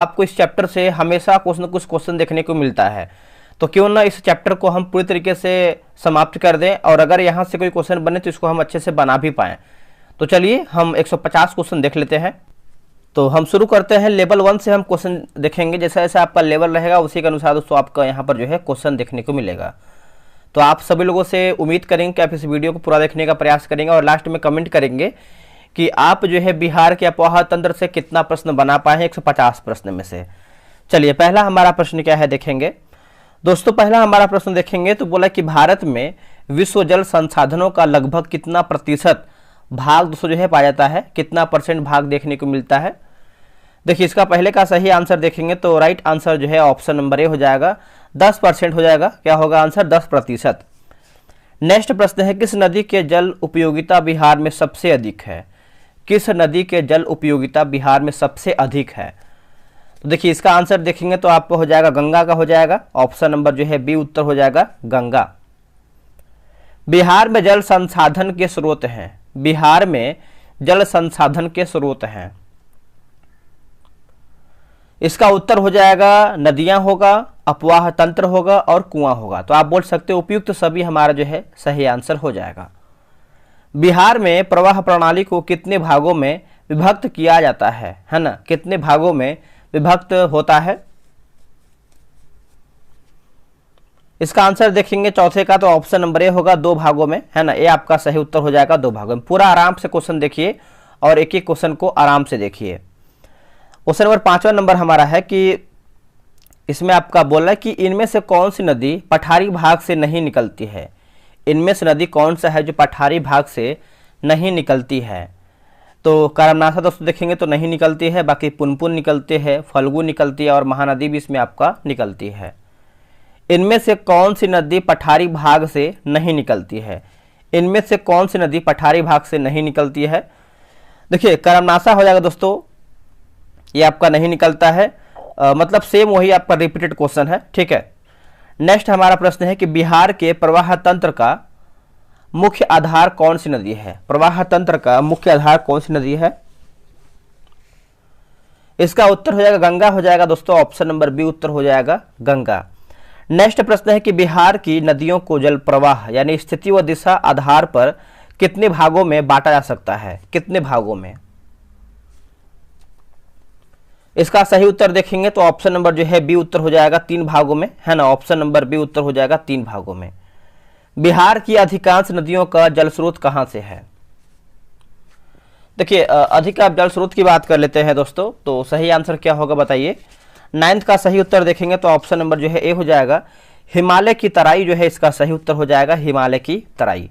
आपको इस चैप्टर से हमेशा कुछ न कुछ क्वेश्चन देखने को मिलता है, तो क्यों ना इस चैप्टर को हम पूरी तरीके से समाप्त कर दें और अगर यहाँ से कोई क्वेश्चन बने तो इसको हम अच्छे से बना भी पाएँ। तो चलिए हम 150 क्वेश्चन देख लेते हैं। तो हम शुरू करते हैं। लेवल 1 से हम क्वेश्चन देखेंगे। जैसा जैसा आपका लेवल रहेगा उसी के अनुसार दोस्तों आपका यहाँ पर जो है क्वेश्चन देखने को मिलेगा। तो आप सभी लोगों से उम्मीद करेंगे कि आप इस वीडियो को पूरा देखने का प्रयास करेंगे और लास्ट में कमेंट करेंगे कि आप जो है बिहार के अफवाह तंत्र से कितना प्रश्न बना पाए हैं 150 प्रश्न में से। चलिए पहला हमारा प्रश्न क्या है देखेंगे दोस्तों। पहला हमारा प्रश्न देखेंगे तो बोला कि भारत में विश्व जल संसाधनों का लगभग कितना प्रतिशत भाग दोस्तों जो है पाया जाता है, कितना परसेंट भाग देखने को मिलता है। देखिए इसका पहले का सही आंसर देखेंगे तो राइट आंसर जो है ऑप्शन नंबर ए हो जाएगा, 10% हो जाएगा। क्या होगा आंसर? 10%। नेक्स्ट प्रश्न है किस नदी के जल उपयोगिता बिहार में सबसे अधिक है? किस नदी के जल उपयोगिता बिहार में सबसे अधिक है? तो देखिए इसका आंसर देखेंगे तो आपको हो जाएगा गंगा का हो जाएगा। ऑप्शन नंबर जो है बी उत्तर हो जाएगा गंगा। बिहार में जल संसाधन के स्रोत हैं। बिहार में जल संसाधन के स्रोत हैं। इसका उत्तर हो जाएगा नदियां होगा, अपवाह तंत्र होगा और कुआं होगा। तो आप बोल सकते हो उपयुक्त सभी हमारा जो है सही आंसर हो जाएगा। बिहार में प्रवाह प्रणाली को कितने भागों में विभक्त किया जाता है ना? कितने भागों में विभक्त होता है? इसका आंसर देखेंगे चौथे का तो ऑप्शन नंबर ए होगा, 2 भागों में, है ना। ये आपका सही उत्तर हो जाएगा 2 भागों में। पूरा आराम से क्वेश्चन देखिए और एक एक क्वेश्चन को आराम से देखिए। क्वेश्चन नंबर 5वां नंबर हमारा है कि इसमें आपका बोला है कि इनमें से कौन सी नदी पठारी भाग से नहीं निकलती है? इनमें से नदी कौन सा है जो पठारी भाग से नहीं निकलती है? तो करमनासा दोस्तों देखेंगे तो नहीं निकलती है, बाकी पुनपुन निकलती है, फल्गु निकलती है और महानदी भी इसमें आपका निकलती है। इनमें से कौन सी नदी पठारी भाग से नहीं निकलती है? इनमें से कौन सी नदी पठारी भाग से नहीं निकलती है? देखिए करमनासा हो जाएगा दोस्तों, ये आपका नहीं निकलता है। मतलब सेम वही आपका रिपीटेड क्वेश्चन है, ठीक है। नेक्स्ट हमारा प्रश्न है कि बिहार के प्रवाह तंत्र का मुख्य आधार कौन सी नदी है? प्रवाह तंत्र का मुख्य आधार कौन सी नदी है? इसका उत्तर हो जाएगा गंगा हो जाएगा दोस्तों। ऑप्शन नंबर बी उत्तर हो जाएगा गंगा। नेक्स्ट प्रश्न है कि बिहार की नदियों को जल प्रवाह यानी स्थिति व दिशा आधार पर कितने भागों में बांटा जा सकता है? कितने भागों में? इसका सही उत्तर देखेंगे तो ऑप्शन नंबर जो है बी उत्तर हो जाएगा 3 भागों में, है ना। ऑप्शन नंबर बी उत्तर हो जाएगा 3 भागों में। बिहार की अधिकांश नदियों का जल स्रोत कहां से है? देखिए अधिकांश जल स्रोत की बात कर लेते हैं दोस्तों, तो सही आंसर क्या होगा बताइए। 9th का सही उत्तर देखेंगे तो ऑप्शन नंबर जो है ए हो जाएगा, हिमालय की तराई जो है इसका सही उत्तर हो जाएगा, हिमालय की तराई।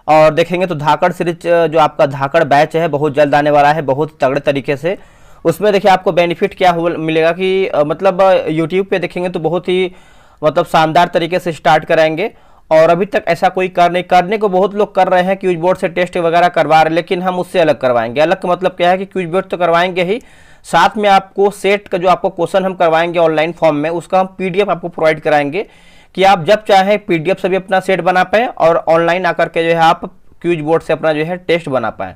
और देखेंगे तो धाकड़ सीरीज जो आपका धाकड़ बैच है बहुत जल्द आने वाला है, बहुत तगड़े तरीके से। उसमें देखिए आपको बेनिफिट क्या मिलेगा कि मतलब यूट्यूब पे देखेंगे तो बहुत ही मतलब शानदार तरीके से स्टार्ट कराएंगे और अभी तक ऐसा कोई करने को बहुत लोग कर रहे हैं, क्यूज बोर्ड से टेस्ट वगैरह करवा रहे हैं, लेकिन हम उससे अलग करवाएंगे। अलग का मतलब क्या है कि क्यूज बोर्ड तो करवाएंगे ही, साथ में आपको सेट का जो आपको क्वेश्चन हम करवाएंगे ऑनलाइन फॉर्म में, उसका हम पीडीएफ आपको प्रोवाइड कराएंगे कि आप जब चाहें पीडीएफ से भी अपना सेट बना पाएँ और ऑनलाइन आकर के जो है आप क्यूज बोर्ड से अपना जो है टेस्ट बना पाएँ।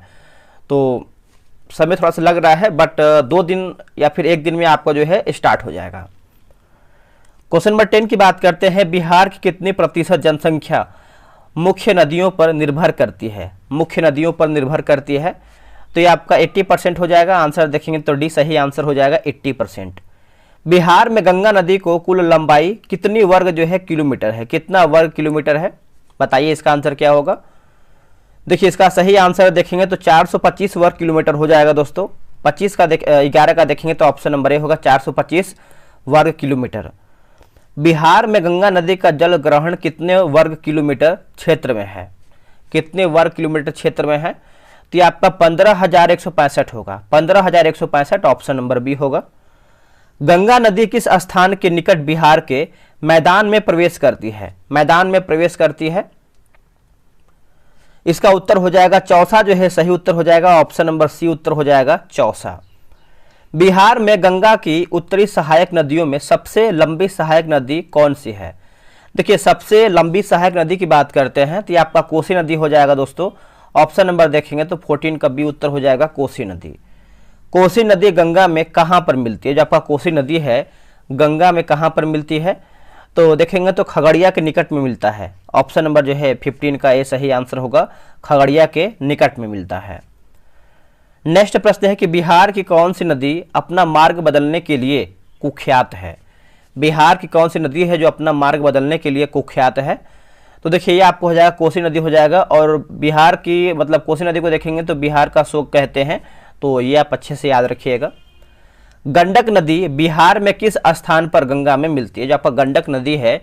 तो समय थोड़ा सा लग रहा है बट 2 दिन या फिर 1 दिन में आपका जो है स्टार्ट हो जाएगा। क्वेश्चन नंबर 10 की बात करते हैं। बिहार की कितनी प्रतिशत जनसंख्या मुख्य नदियों पर निर्भर करती है? मुख्य नदियों पर निर्भर करती है, तो ये आपका 80% हो जाएगा। आंसर देखेंगे तो डी सही आंसर हो जाएगा 80%। बिहार में गंगा नदी को कुल लंबाई कितनी वर्ग जो है किलोमीटर है? कितना वर्ग किलोमीटर है बताइए, इसका आंसर क्या होगा। देखिए इसका सही आंसर देखेंगे तो 425 वर्ग किलोमीटर हो जाएगा दोस्तों। 11 का देखेंगे तो ऑप्शन नंबर ए होगा 425 वर्ग किलोमीटर। बिहार में गंगा नदी का जल ग्रहण कितने वर्ग किलोमीटर क्षेत्र में है? कितने वर्ग किलोमीटर क्षेत्र में है? तो ये आपका 15,165 होगा। 15,165 ऑप्शन नंबर बी होगा। गंगा नदी किस स्थान के निकट बिहार के मैदान में प्रवेश करती है? मैदान में प्रवेश करती है, इसका उत्तर हो जाएगा चौसा जो है सही उत्तर हो जाएगा। ऑप्शन नंबर सी उत्तर हो जाएगा चौसा। बिहार में गंगा की उत्तरी सहायक नदियों में सबसे लंबी सहायक नदी कौन सी है? देखिए सबसे लंबी सहायक नदी की बात करते हैं तो ये आपका कोसी नदी हो जाएगा दोस्तों। ऑप्शन नंबर देखेंगे तो 14 का बी उत्तर हो जाएगा कोसी नदी। कोसी नदी गंगा में कहाँ पर मिलती है? जो आपका कोसी नदी है गंगा में कहाँ पर मिलती है? तो देखेंगे तो खगड़िया के निकट में मिलता है। ऑप्शन नंबर जो है 15 का ये सही आंसर होगा, खगड़िया के निकट में मिलता है। नेक्स्ट प्रश्न है कि बिहार की कौन सी नदी अपना मार्ग बदलने के लिए कुख्यात है? बिहार की कौन सी नदी है जो अपना मार्ग बदलने के लिए कुख्यात है? तो देखिए ये आपको हो जाएगा कोसी नदी हो जाएगा। और बिहार की मतलब कोसी नदी को देखेंगे तो बिहार का शोक कहते हैं, तो ये आप अच्छे से याद रखिएगा। गंडक नदी बिहार में किस स्थान पर गंगा में मिलती है? जो आपका गंडक नदी है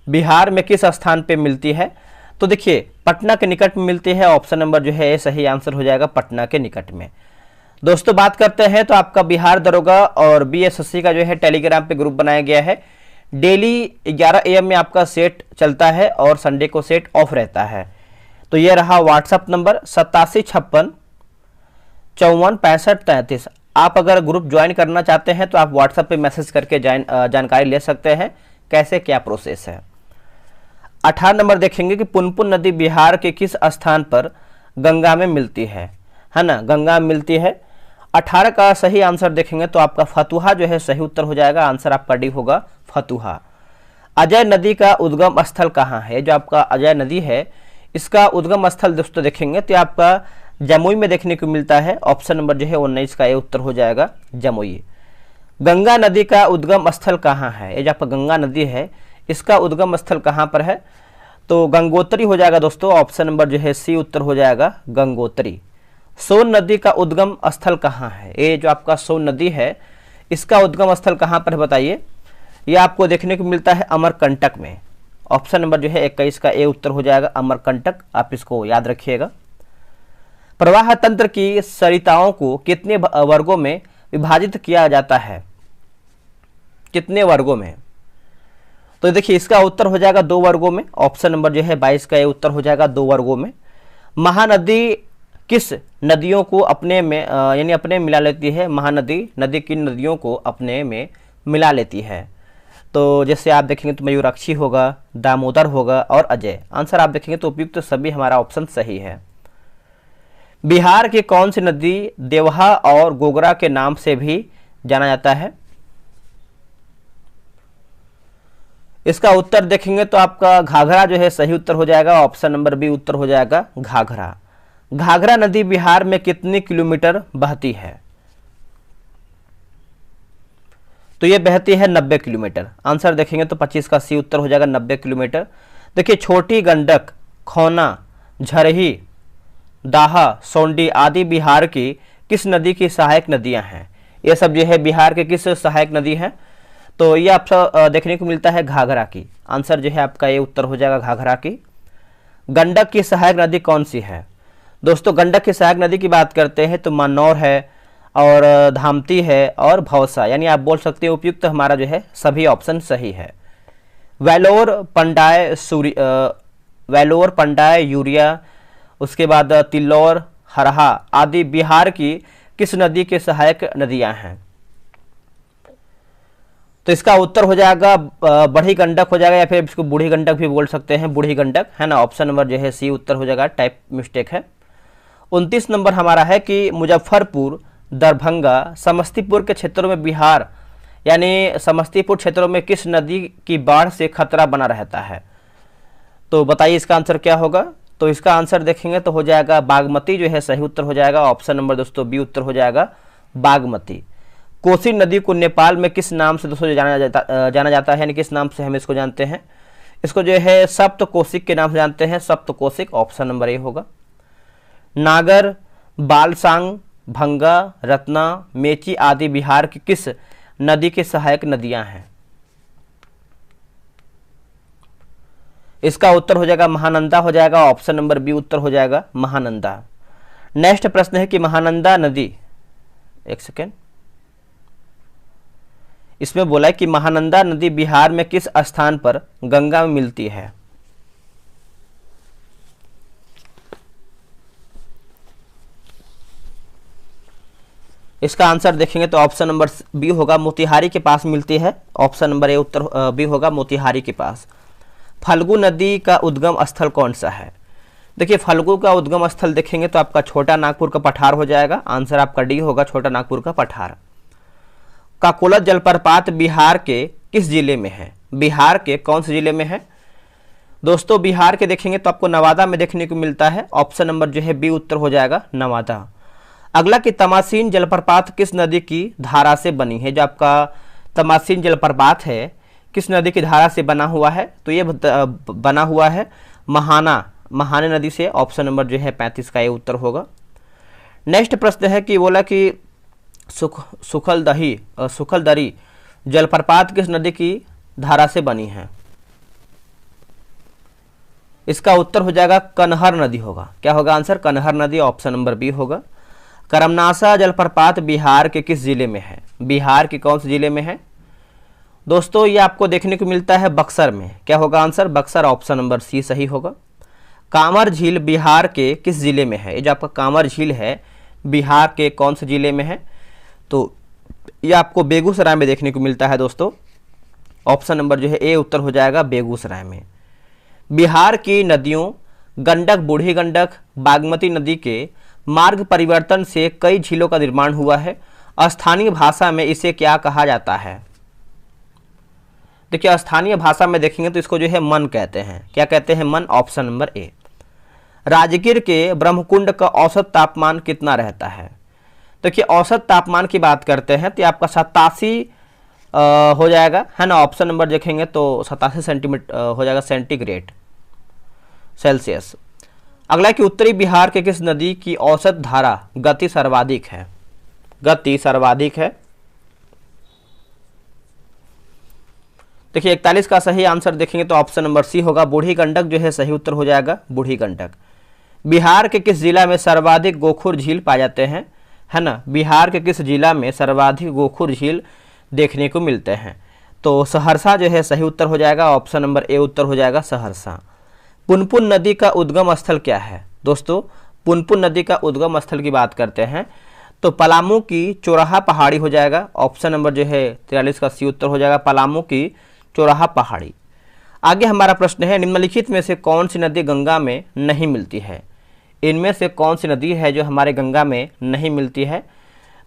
बिहार में किस स्थान पे मिलती है? तो देखिए पटना के निकट में मिलती है। ऑप्शन नंबर जो है ये सही आंसर हो जाएगा, पटना के निकट में। दोस्तों बात करते हैं तो आपका बिहार दरोगा और बीएसएससी का जो है टेलीग्राम पे ग्रुप बनाया गया है। डेली 11 AM में आपका सेट चलता है और संडे को सेट ऑफ रहता है। तो ये रहा व्हाट्सअप नंबर 8756546533। आप अगर ग्रुप ज्वाइन करना चाहते हैं तो आप व्हाट्सएप पे मैसेज करके जानकारी ले सकते हैं कैसे क्या प्रोसेस है। 18 नंबर देखेंगे कि पुनपुन नदी बिहार के किस स्थान पर गंगा में मिलती है ना? गंगा में मिलती है। 18 का सही आंसर देखेंगे तो आपका फतुहा जो है सही उत्तर हो जाएगा। आंसर आपका डी होगा, फतुहा। अजय नदी का उद्गम स्थल कहाँ है? जो आपका अजय नदी है इसका उद्गम स्थल दोस्तों देखेंगे तो आपका जमुई में देखने को मिलता है। ऑप्शन नंबर जो है 19 का ये उत्तर हो जाएगा, जमुई। गंगा नदी का उद्गम स्थल कहाँ है? ये जो आपका गंगा नदी है इसका उद्गम स्थल कहाँ पर है? तो गंगोत्री हो जाएगा दोस्तों। ऑप्शन नंबर जो है सी उत्तर हो जाएगा, गंगोत्री। सोन नदी का उद्गम स्थल कहाँ है? ये जो आपका सोन नदी है इसका उद्गम स्थल कहाँ पर बताइए? ये आपको देखने को मिलता है अमरकंटक में। ऑप्शन नंबर जो है 21 का ए उत्तर हो जाएगा, अमरकंटक। आप इसको याद रखिएगा। प्रवाह तंत्र की सरिताओं को कितने वर्गों में विभाजित किया जाता है? कितने वर्गों में? तो देखिए इसका उत्तर हो जाएगा 2 वर्गों में। ऑप्शन नंबर जो है 22 का ये उत्तर हो जाएगा, 2 वर्गों में। महानदी किस नदियों को अपने में यानी अपने मिला लेती है? महानदी नदी की नदियों को अपने में मिला लेती है। तो जैसे आप देखेंगे तो मयूराक्षी होगा, दामोदर होगा और अजय। आंसर आप देखेंगे तो उपयुक्त सभी हमारा ऑप्शन सही है। बिहार की कौन सी नदी देवहा और गोगरा के नाम से भी जाना जाता है? इसका उत्तर देखेंगे तो आपका घाघरा जो है सही उत्तर हो जाएगा। ऑप्शन नंबर बी उत्तर हो जाएगा, घाघरा। घाघरा नदी बिहार में कितने किलोमीटर बहती है? तो ये बहती है 90 किलोमीटर। आंसर देखेंगे तो 25 का सी उत्तर हो जाएगा, 90 किलोमीटर। देखिए छोटी गंडक, खौना, झरही, दाहा, सोंडी आदि बिहार की किस नदी की सहायक नदियां हैं? ये सब जो है बिहार के किस सहायक नदी हैं? तो ये आप देखने को मिलता है घाघरा की। आंसर जो है आपका ये उत्तर हो जाएगा, घाघरा की। गंडक की सहायक नदी कौन सी है? दोस्तों गंडक की सहायक नदी की बात करते हैं तो मनौर है और धामती है और भौसा। यानी आप बोल सकते हैं उपयुक्त हमारा जो है सभी ऑप्शन सही है। वेलोर, पंडाय, यूरिया, उसके बाद तिल्लौर, हरहा आदि बिहार की किस नदी के सहायक नदियां हैं? तो इसका उत्तर हो जाएगा बड़ी गंडक हो जाएगा, या फिर इसको बूढ़ी गंडक भी बोल सकते हैं, बूढ़ी गंडक है ना। ऑप्शन नंबर जो है सी उत्तर हो जाएगा, टाइप मिस्टेक है। 29 नंबर हमारा है कि मुजफ्फरपुर, दरभंगा, समस्तीपुर के क्षेत्रों में बिहार यानी समस्तीपुर क्षेत्रों में किस नदी की बाढ़ से खतरा बना रहता है? तो बताइए इसका आंसर क्या होगा? तो इसका आंसर देखेंगे तो हो जाएगा बागमती जो है सही उत्तर हो जाएगा। ऑप्शन नंबर दोस्तों बी उत्तर हो जाएगा, बागमती। कोसी नदी को नेपाल में किस नाम से दोस्तों जाना जाता है, यानी किस नाम से हम इसको जानते हैं? इसको जो है सप्तकोशिक के नाम से जानते हैं, सप्तकोशिक। ऑप्शन नंबर ए होगा। नागर, बालसांग, भंगा, रत्ना, मेची आदि बिहार की किस नदी के सहायक नदियां हैं? इसका उत्तर हो जाएगा महानंदा हो जाएगा। ऑप्शन नंबर बी उत्तर हो जाएगा, महानंदा। नेक्स्ट प्रश्न है कि महानंदा नदी, एक सेकेंड, इसमें बोला है कि महानंदा नदी बिहार में किस स्थान पर गंगा में मिलती है? इसका आंसर देखेंगे तो ऑप्शन नंबर बी होगा, मोतिहारी के पास मिलती है। ऑप्शन नंबर ए उत्तर बी होगा, मोतिहारी के पास। फल्गु नदी का उद्गम स्थल कौन सा है? देखिए फल्गु का उद्गम स्थल देखेंगे तो आपका छोटा नागपुर का पठार हो जाएगा, आंसर आपका डी होगा, छोटा नागपुर का पठार। काकोलत जलप्रपात बिहार के किस जिले में है? बिहार के कौन से जिले में है दोस्तों? बिहार के देखेंगे तो आपको नवादा में देखने को मिलता है, ऑप्शन नंबर जो है बी उत्तर हो जाएगा, नवादा। अगला कि तमासीन जलप्रपात किस नदी की धारा से बनी है? जो आपका तमासीन जलप्रपात है किस नदी की धारा से बना हुआ है? तो ये बना हुआ है महाने नदी से, ऑप्शन नंबर जो है 35 का ये उत्तर होगा। नेक्स्ट प्रश्न है कि बोला कि सुखलदरी जलप्रपात किस नदी की धारा से बनी है? इसका उत्तर हो जाएगा कनहर नदी होगा। क्या होगा आंसर? कनहर नदी, ऑप्शन नंबर बी होगा। करमनासा जलप्रपात बिहार के किस जिले में है? बिहार के कौन से जिले में है दोस्तों? ये आपको देखने को मिलता है बक्सर में। क्या होगा answer? Buxar, option number C सही होगा। कांवर झील बिहार के किस जिले में है? ये जो आपका कांवर झील है बिहार के कौन से जिले में है? तो ये आपको बेगूसराय में देखने को मिलता है दोस्तों, ऑप्शन नंबर जो है ए उत्तर हो जाएगा, बेगूसराय में। बिहार की नदियों गंडक, बूढ़ी गंडक, बागमती नदी के मार्ग परिवर्तन से कई झीलों का निर्माण हुआ है। स्थानीय भाषा में इसे क्या कहा जाता है? देखिए स्थानीय भाषा में देखेंगे तो इसको जो है मन कहते हैं। क्या कहते हैं? मन, ऑप्शन नंबर ए। राजगीर के ब्रह्मकुंड का औसत तापमान कितना रहता है? देखिए औसत तापमान की बात करते हैं तो आपका 87 हो जाएगा, है ना, ऑप्शन नंबर देखेंगे तो 87 सेंटीमीटर हो जाएगा सेंटीग्रेड सेल्सियस। अगला कि उत्तरी बिहार के किस नदी की औसत धारा गति सर्वाधिक है? गति सर्वाधिक है। देखिए 41 का सही आंसर देखेंगे तो ऑप्शन नंबर सी होगा, बूढ़ी गंडक जो है सही उत्तर हो जाएगा, बूढ़ी गंडक। बिहार के किस जिला में सर्वाधिक गोखुर झील पाए जाते हैं? है ना, बिहार के किस जिला में सर्वाधिक गोखुर झील देखने को मिलते हैं? तो सहरसा जो है सही उत्तर हो जाएगा, ऑप्शन नंबर ए उत्तर हो जाएगा, सहरसा। पुनपुन नदी का उद्गम स्थल क्या है दोस्तों? पुनपुन नदी का उद्गम स्थल की बात करते हैं तो पलामू की चौराहा पहाड़ी हो जाएगा, ऑप्शन नंबर जो है 43 का सी उत्तर हो जाएगा, पलामू की चौराहा पहाड़ी। आगे हमारा प्रश्न है निम्नलिखित में से कौन सी नदी गंगा में नहीं मिलती है? इनमें से कौन सी नदी है जो हमारे गंगा में नहीं मिलती है?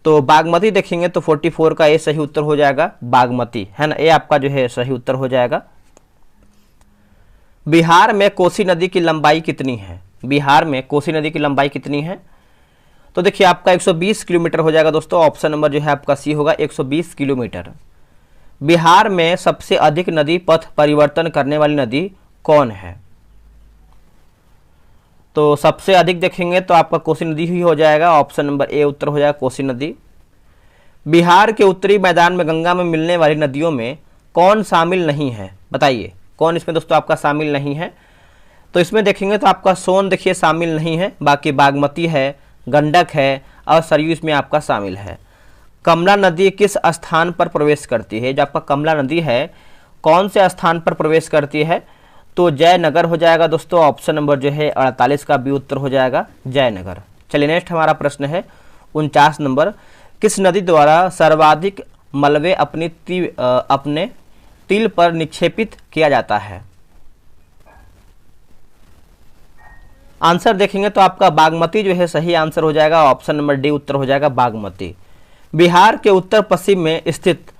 तो बागमती देखेंगे तो 44 का ये सही उत्तर हो जाएगा, बागमती, है ना, ये आपका जो है सही उत्तर हो जाएगा। बिहार में कोसी नदी की लंबाई कितनी है? बिहार में कोसी नदी की लंबाई कितनी है? तो देखिए आपका 120 किलोमीटर हो जाएगा दोस्तों, ऑप्शन नंबर जो है आपका सी होगा, 120 किलोमीटर। बिहार में सबसे अधिक नदी पथ परिवर्तन करने वाली नदी कौन है? तो सबसे अधिक देखेंगे तो आपका कोसी नदी ही हो जाएगा, ऑप्शन नंबर ए उत्तर हो जाएगा, कोसी नदी। बिहार के उत्तरी मैदान में गंगा में मिलने वाली नदियों में कौन शामिल नहीं है? बताइए कौन इसमें दोस्तों आपका शामिल नहीं है? तो इसमें देखेंगे तो आपका सोन देखिए शामिल नहीं है, बाकी बागमती है, गंडक है और सरयू इसमें आपका शामिल है। कमला नदी किस स्थान पर प्रवेश करती है? जो आपका कमला नदी है कौन से स्थान पर प्रवेश करती है? तो जयनगर हो जाएगा दोस्तों, ऑप्शन नंबर जो है 48 का बी उत्तर हो जाएगा, जयनगर। चलिए नेक्स्ट हमारा प्रश्न है 49 नंबर, किस नदी द्वारा सर्वाधिक मलबे अपने तिल पर निक्षेपित किया जाता है? आंसर देखेंगे तो आपका बागमती जो है सही आंसर हो जाएगा, ऑप्शन नंबर डी उत्तर हो जाएगा, बागमती। बिहार के उत्तर पश्चिम में स्थित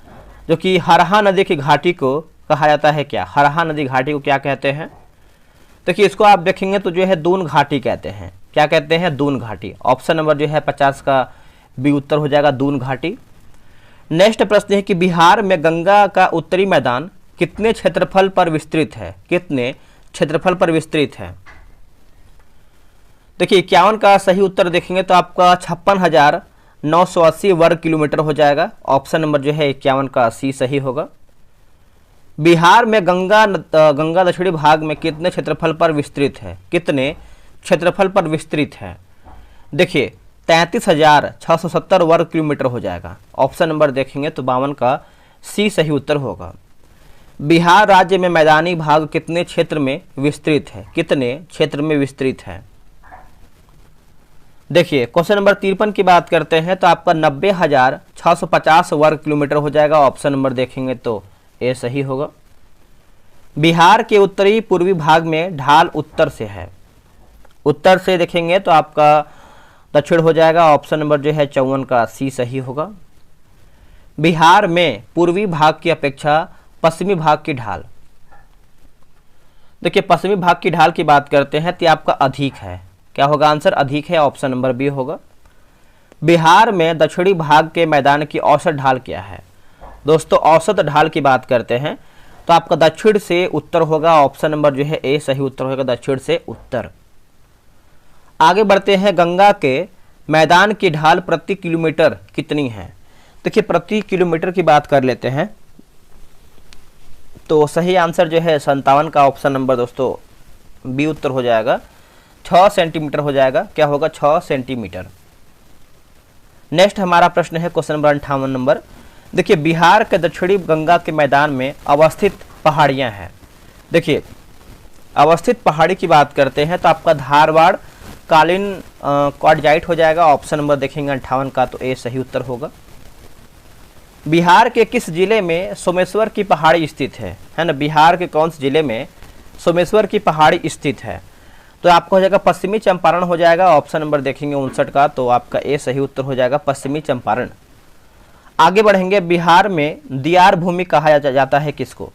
जो कि हरहा नदी की घाटी को कहा जाता है क्या? हरहा नदी घाटी को क्या कहते हैं? देखिए इसको आप देखेंगे तो जो है दून घाटी कहते हैं। क्या कहते हैं? दून घाटी, ऑप्शन नंबर जो है 50 का बी उत्तर हो जाएगा, दून घाटी। नेक्स्ट प्रश्न है कि बिहार में गंगा का उत्तरी मैदान कितने क्षेत्रफल पर विस्तृत है? कितने क्षेत्रफल पर विस्तृत है? देखिए 51 का सही उत्तर देखेंगे तो आपका 56,980 वर्ग किलोमीटर हो जाएगा, ऑप्शन नंबर जो है 51 का सी सही होगा। बिहार में गंगा दक्षिणी भाग में कितने क्षेत्रफल पर विस्तृत है? कितने क्षेत्रफल पर विस्तृत है? देखिए 33,670 वर्ग किलोमीटर हो जाएगा, ऑप्शन नंबर देखेंगे तो 52 का सी सही उत्तर होगा। बिहार राज्य में मैदानी भाग कितने क्षेत्र में विस्तृत है? कितने क्षेत्र में विस्तृत है? देखिए क्वेश्चन नंबर 53 की बात करते हैं तो आपका 90,650 वर्ग किलोमीटर हो जाएगा, ऑप्शन नंबर देखेंगे तो ए सही होगा। बिहार के उत्तरी पूर्वी भाग में ढाल उत्तर से है, उत्तर से देखेंगे तो आपका दक्षिण हो जाएगा। ऑप्शन नंबर जो है 54 का सी सही होगा। बिहार में पूर्वी भाग की अपेक्षा पश्चिमी भाग की ढाल, देखिए पश्चिमी भाग की ढाल की बात करते हैं तो आपका अधिक है। क्या होगा आंसर? अधिक है। ऑप्शन नंबर बी होगा। बिहार में दक्षिणी भाग के मैदान की औसत ढाल क्या है? दोस्तों औसत ढाल की बात करते हैं तो आपका दक्षिण से उत्तर होगा। ऑप्शन नंबर जो है ए सही उत्तर होगा, दक्षिण से उत्तर। आगे बढ़ते हैं, गंगा के मैदान की ढाल प्रति किलोमीटर कितनी है? देखिए प्रति किलोमीटर की बात कर लेते हैं तो सही आंसर जो है 57 का ऑप्शन नंबर दोस्तों बी उत्तर हो जाएगा। 6 सेंटीमीटर हो जाएगा। क्या होगा? 6 सेंटीमीटर। नेक्स्ट हमारा प्रश्न है क्वेश्चन नंबर 58 नंबर। देखिए बिहार के दक्षिणी गंगा के मैदान में अवस्थित पहाड़ियां हैं। देखिए अवस्थित पहाड़ी की बात करते हैं तो आपका धारवाड़ कालीन क्वार्टजाइट हो जाएगा। ऑप्शन नंबर देखेंगे 58 का तो ए सही उत्तर होगा। बिहार के किस जिले में सोमेश्वर की पहाड़ी स्थित है ना? बिहार के कौन से जिले में सोमेश्वर की पहाड़ी स्थित है? तो आपका हो जाएगा पश्चिमी चंपारण हो जाएगा। ऑप्शन नंबर देखेंगे 59 का तो आपका ए सही उत्तर हो जाएगा, पश्चिमी चंपारण। आगे बढ़ेंगे, बिहार में दियार भूमि कहा जाता है किसको?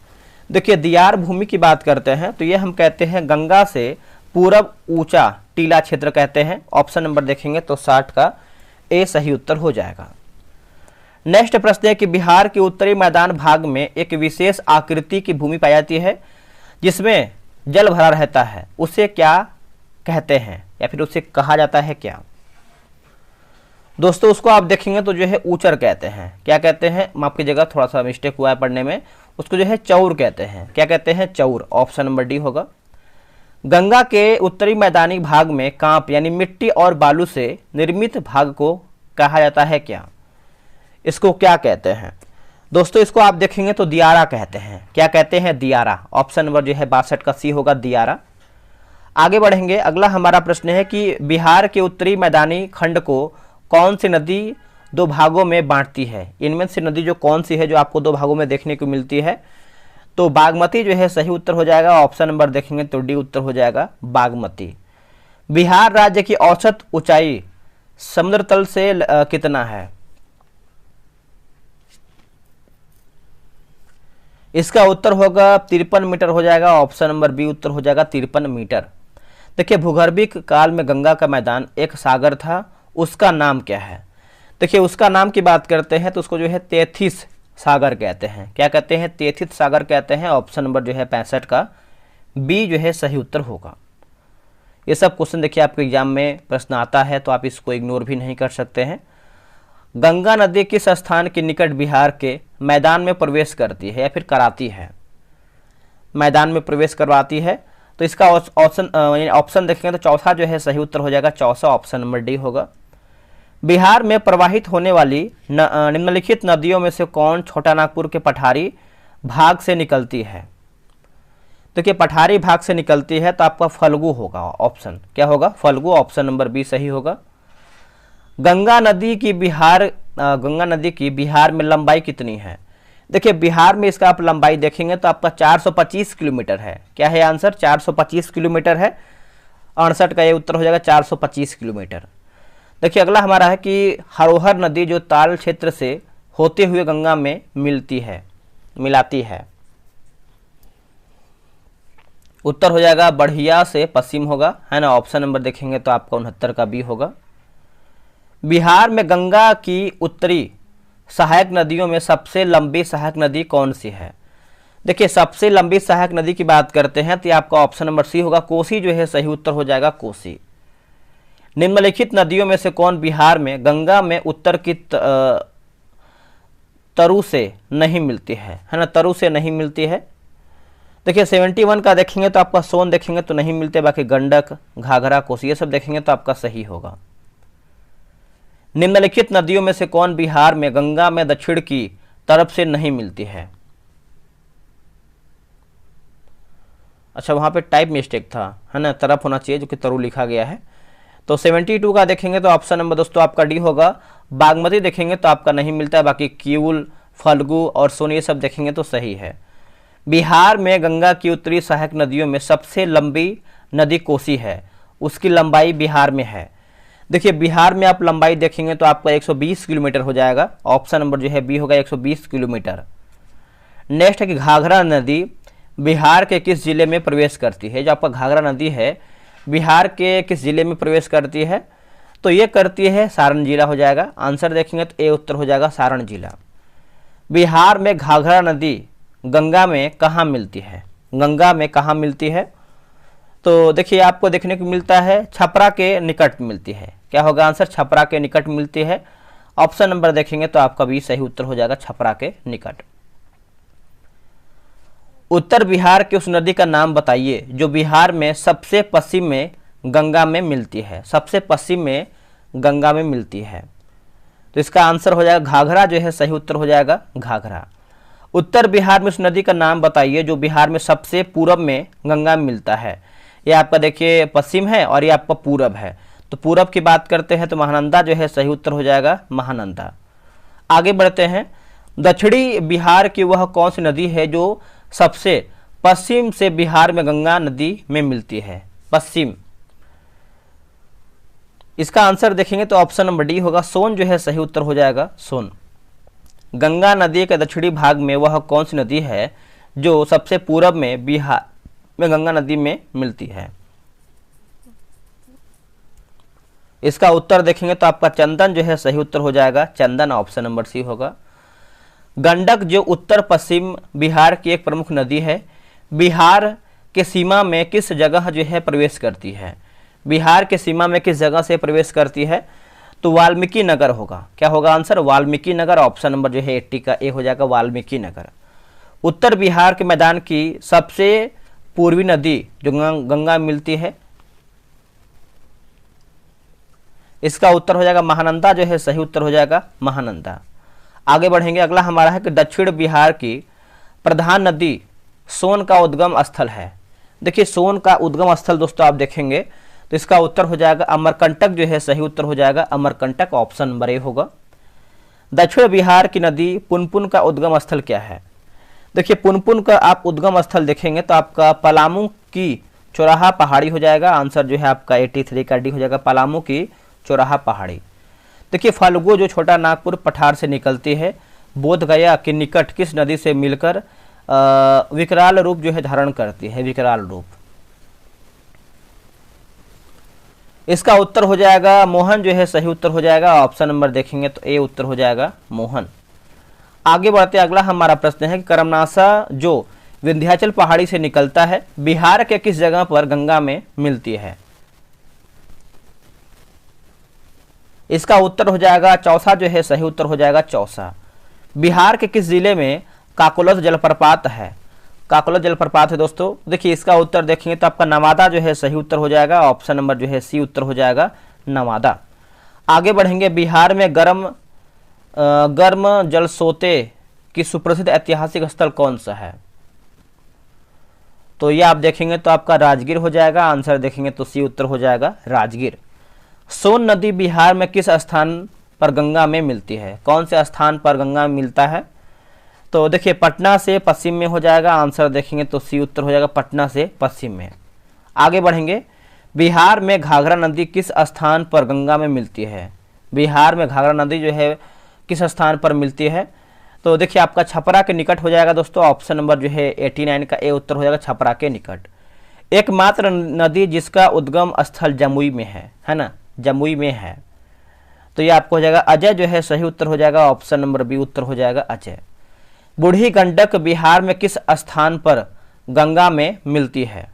देखिए दियार भूमि की बात करते हैं तो ये हम कहते हैं गंगा से पूरब ऊंचा टीला क्षेत्र कहते हैं। ऑप्शन नंबर देखेंगे तो 60 का ए सही उत्तर हो जाएगा। नेक्स्ट प्रश्न है कि बिहार के उत्तरी मैदान भाग में एक विशेष आकृति की भूमि पाई जाती है जिसमें जल भरा रहता है, उसे क्या कहते हैं या फिर उसे कहा जाता है क्या? दोस्तों उसको आप देखेंगे तो जो है ऊचर कहते हैं। क्या कहते हैं? माफ कीजिएगा थोड़ा सा मिस्टेक हुआ है पढ़ने में। उसको जो है चौर कहते हैं। क्या कहते हैं? चौर। ऑप्शन नंबर डी होगा। गंगा के उत्तरी मैदानी भाग में कांप यानी मिट्टी और बालू से निर्मित भाग को कहा जाता है क्या? इसको क्या कहते हैं? दोस्तों इसको आप देखेंगे तो दियारा कहते हैं। क्या कहते हैं? दियारा। ऑप्शन नंबर जो है 62 का सी होगा, दियारा। आगे बढ़ेंगे, अगला हमारा प्रश्न है कि बिहार के उत्तरी मैदानी खंड को कौन सी नदी दो भागों में बांटती है? इनमें से नदी जो कौन सी है जो आपको दो भागों में देखने को मिलती है? तो बागमती जो है सही उत्तर हो जाएगा। ऑप्शन नंबर देखेंगे तो डी उत्तर हो जाएगा, बागमती। बिहार राज्य की औसत ऊंचाई समुद्र तल से कितना है? इसका उत्तर होगा 53 मीटर हो जाएगा। ऑप्शन नंबर बी उत्तर हो जाएगा, 53 मीटर। देखिए भूगर्भिक काल में गंगा का मैदान एक सागर था, उसका नाम क्या है? देखिए उसका नाम की बात करते हैं तो उसको जो है तेथिस सागर कहते हैं। क्या कहते हैं? तेथिस सागर कहते हैं। ऑप्शन नंबर जो है 65 का बी जो है सही उत्तर होगा। ये सब क्वेश्चन देखिए आपके एग्जाम में प्रश्न आता है तो आप इसको इग्नोर भी नहीं कर सकते हैं। गंगा नदी किस स्थान के निकट बिहार के मैदान में प्रवेश करती है या फिर कराती है? मैदान में प्रवेश करवाती है तो इसका ऑप्शन देखेंगे तो चौथा जो है सही उत्तर हो जाएगा, चौथा ऑप्शन नंबर डी होगा। बिहार में प्रवाहित होने वाली निम्नलिखित नदियों में से कौन छोटा नागपुर के पठारी भाग से निकलती है? देखिए पठारी भाग से निकलती है तो आपका फल्गु होगा। ऑप्शन क्या होगा? फल्गु। ऑप्शन नंबर बी सही होगा। गंगा नदी की बिहार में लंबाई कितनी है? देखिए बिहार में इसका आप लंबाई देखेंगे तो आपका 425 किलोमीटर है। क्या है आंसर? 425 किलोमीटर है। 68 का ये उत्तर हो जाएगा, 425 किलोमीटर। देखिए अगला हमारा है कि हरोहर नदी जो ताल क्षेत्र से होते हुए गंगा में मिलाती है, उत्तर हो जाएगा बढ़िया से पश्चिम होगा, है ना। ऑप्शन नंबर देखेंगे तो आपका 69 का बी होगा। बिहार में गंगा की उत्तरी सहायक नदियों में सबसे लंबी सहायक नदी कौन सी है? देखिए सबसे लंबी सहायक नदी की बात करते हैं तो आपका ऑप्शन नंबर सी होगा, कोसी जो है सही उत्तर हो जाएगा, कोसी। निम्नलिखित नदियों में से कौन बिहार में गंगा में उत्तर की तरु से नहीं मिलती है ना? तरु से नहीं मिलती है। देखिए 71 का देखेंगे तो आपका सोन देखेंगे तो नहीं मिलते, बाकी गंडक, घाघरा, कोसी ये सब देखेंगे तो आपका सही होगा। निम्नलिखित नदियों में से कौन बिहार में गंगा में दक्षिण की तरफ से नहीं मिलती है? अच्छा वहां पे टाइप मिस्टेक था, है ना, तरफ होना चाहिए जो कि तरु लिखा गया है। तो 72 का देखेंगे तो ऑप्शन नंबर दोस्तों आपका डी होगा। बागमती देखेंगे तो आपका नहीं मिलता है, बाकी किऊल, फल्गु और सोन ये सब देखेंगे तो सही है। बिहार में गंगा की उत्तरी सहायक नदियों में सबसे लंबी नदी कोसी है। उसकी लंबाई बिहार में है। देखिए बिहार में आप लंबाई देखेंगे तो आपका 120 किलोमीटर हो जाएगा। ऑप्शन नंबर जो है बी होगा 120 किलोमीटर। नेक्स्ट है कि घाघरा नदी बिहार के किस जिले में प्रवेश करती है। जो आपका घाघरा नदी है बिहार के किस जिले में प्रवेश करती है, तो ये करती है सारण जिला हो जाएगा। आंसर देखेंगे तो ए उत्तर हो जाएगा सारण जिला। बिहार में घाघरा नदी गंगा में कहाँ मिलती है, गंगा में कहाँ मिलती है, तो देखिए आपको देखने को मिलता है छपरा के निकट मिलती है। क्या होगा आंसर, छपरा के निकट मिलती है। ऑप्शन नंबर देखेंगे तो आपका भी सही उत्तर हो जाएगा छपरा के निकट। उत्तर बिहार की उस नदी का नाम बताइए जो बिहार में सबसे पश्चिम में गंगा में मिलती है, सबसे पश्चिम में गंगा में मिलती है। तो इसका आंसर हो जाएगा घाघरा जो है सही उत्तर हो जाएगा घाघरा। उत्तर बिहार में उस नदी का नाम बताइए जो बिहार में सबसे पूरब में गंगा में मिलता है। ये आपका देखिए पश्चिम है और ये आपका पूरब है, तो पूरब की बात करते हैं तो महानंदा जो है सही उत्तर हो जाएगा महानंदा। आगे बढ़ते हैं। दक्षिणी बिहार की वह कौन सी नदी है जो सबसे पश्चिम से बिहार में गंगा नदी में मिलती है, पश्चिम। इसका आंसर देखेंगे तो ऑप्शन नंबर डी होगा सोन जो है सही उत्तर हो जाएगा सोन। गंगा नदी के दक्षिणी भाग में वह कौन सी नदी है जो सबसे पूरब में बिहार में गंगा नदी में मिलती है। इसका उत्तर देखेंगे तो आपका चंदन जो है सही उत्तर हो जाएगा चंदन। ऑप्शन नंबर सी होगा। गंडक जो उत्तर पश्चिम बिहार की एक प्रमुख नदी है, बिहार के सीमा में किस जगह जो है प्रवेश करती है, बिहार के सीमा में किस जगह से प्रवेश करती है, तो वाल्मीकि नगर होगा। क्या होगा answer, Valmiki Nagar. Option number जो है 80 का ए हो जाएगा वाल्मीकि नगर। उत्तर बिहार के मैदान की सबसे पूर्वी नदी जो गंगा मिलती है, इसका उत्तर हो जाएगा महानंदा जो है सही उत्तर हो जाएगा महानंदा। आगे बढ़ेंगे। अगला हमारा है कि दक्षिण बिहार की प्रधान नदी सोन का उद्गम स्थल है। देखिए सोन का उद्गम स्थल दोस्तों आप देखेंगे तो इसका उत्तर हो जाएगा अमरकंटक जो है सही उत्तर हो जाएगा अमरकंटक। ऑप्शन नंबर ए होगा। दक्षिण बिहार की नदी पुनपुन का उद्गम स्थल क्या है। देखिए पुनपुन का आप उद्गम स्थल देखेंगे तो आपका पलामू की चौराहा पहाड़ी हो जाएगा। आंसर जो है आपका 83 का डी हो जाएगा पलामू की चौराहा पहाड़ी। देखिए फाल्गु जो छोटा नागपुर पठार से निकलती है, बोध गया के निकट किस नदी से मिलकर विकराल रूप जो है धारण करती है, विकराल रूप। इसका उत्तर हो जाएगा मोहन जो है सही उत्तर हो जाएगा। ऑप्शन नंबर देखेंगे तो ए उत्तर हो जाएगा मोहन। आगे बढ़ते अगला हमारा प्रश्न है कि करमनासा जो विंध्याचल पहाड़ी से निकलता है बिहार के किस जगह पर गंगा में मिलती है। इसका उत्तर हो जाएगा चौसा जो है सही उत्तर हो जाएगा चौसा। बिहार के किस जिले में काकोलस जलप्रपात है, काकोलस जलप्रपात है दोस्तों। देखिए इसका उत्तर देखेंगे तो आपका नवादा जो है सही उत्तर हो जाएगा। ऑप्शन नंबर जो है सी उत्तर हो जाएगा नवादा। आगे बढ़ेंगे। बिहार में गर्म जल सोते की सुप्रसिद्ध ऐतिहासिक स्थल कौन सा है, तो ये आप देखेंगे तो आपका राजगीर हो जाएगा। आंसर देखेंगे तो सी उत्तर हो जाएगा राजगीर। सोन नदी बिहार में किस स्थान पर गंगा में मिलती है, कौन से स्थान पर गंगा में मिलता है, तो देखिए पटना से पश्चिम में हो जाएगा। आंसर देखेंगे तो सी उत्तर हो जाएगा पटना से पश्चिम में। आगे बढ़ेंगे। बिहार में घाघरा नदी किस स्थान पर गंगा में मिलती है, बिहार में घाघरा नदी जो है किस स्थान पर मिलती है, तो देखिए आपका छपरा के निकट हो जाएगा दोस्तों। ऑप्शन नंबर जो है 89 का ए उत्तर हो जाएगा छपरा के निकट। एकमात्र नदी जिसका उद्गम स्थल जमुई में है ना, जमुई में है, तो ये आपको हो जाएगा अजय जो है सही उत्तर हो जाएगा। ऑप्शन नंबर बी उत्तर हो जाएगा अजय। बूढ़ी गंडक बिहार में किस स्थान पर गंगा में मिलती है,